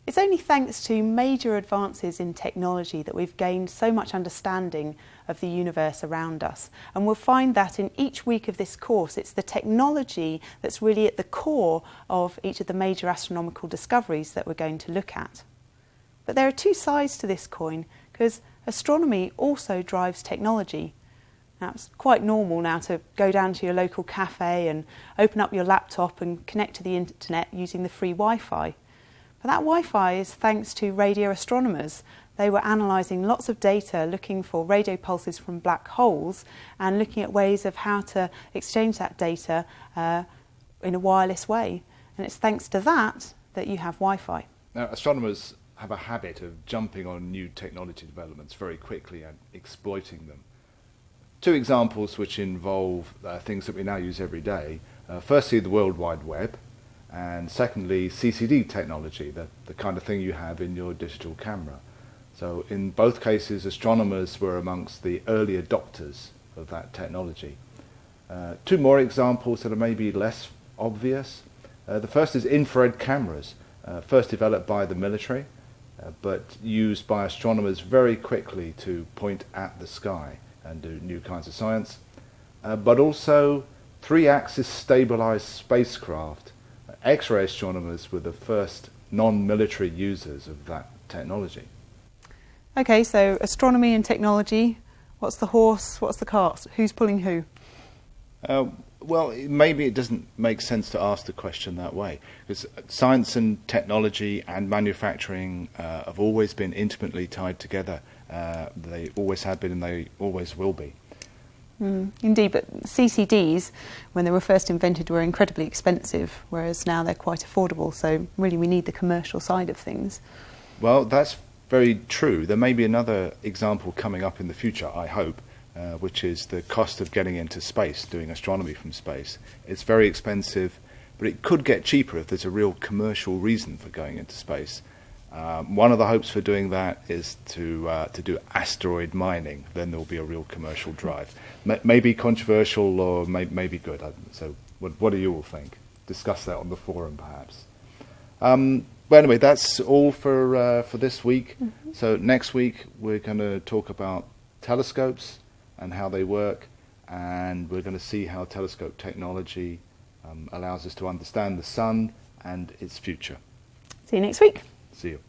It's only thanks to major advances in technology that we've gained so much understanding of the universe around us. And we'll find that in each week of this course, it's the technology that's really at the core of each of the major astronomical discoveries that we're going to look at. But there are two sides to this coin, because astronomy also drives technology. Now, it's quite normal now to go down to your local cafe and open up your laptop and connect to the internet using the free Wi-Fi. But that Wi-Fi is thanks to radio astronomers. They were analysing lots of data, looking for radio pulses from black holes and looking at ways of how to exchange that data in a wireless way. And it's thanks to that that you have Wi-Fi. Now, astronomers have a habit of jumping on new technology developments very quickly and exploiting them. Two examples which involve things that we now use every day. Firstly, the World Wide Web, and secondly, CCD technology, the kind of thing you have in your digital camera. So in both cases, astronomers were amongst the early adopters of that technology. Two more examples that are maybe less obvious. The first is infrared cameras, first developed by the military, but used by astronomers very quickly to point at the sky and do new kinds of science. But also three-axis stabilized spacecraft. X-ray astronomers were the first non-military users of that technology. Okay, so astronomy and technology, what's the horse, what's the cart? Who's pulling who? Well, maybe it doesn't make sense to ask the question that way, because science and technology and manufacturing have always been intimately tied together. They always have been and they always will be. Indeed, but CCDs, when they were first invented, were incredibly expensive, whereas now they're quite affordable, so really we need the commercial side of things. Well, that's very true. There may be another example coming up in the future, I hope, which is the cost of getting into space, doing astronomy from space. It's very expensive, but it could get cheaper if there's a real commercial reason for going into space. One of the hopes for doing that is to do asteroid mining. Then there will be a real commercial drive. Maybe controversial or maybe good. So what do you all think? Discuss that on the forum, perhaps. But anyway, that's all for this week. Mm-hmm. So next week we're going to talk about telescopes and how they work, and we're going to see how telescope technology allows us to understand the sun and its future. See you next week. See you.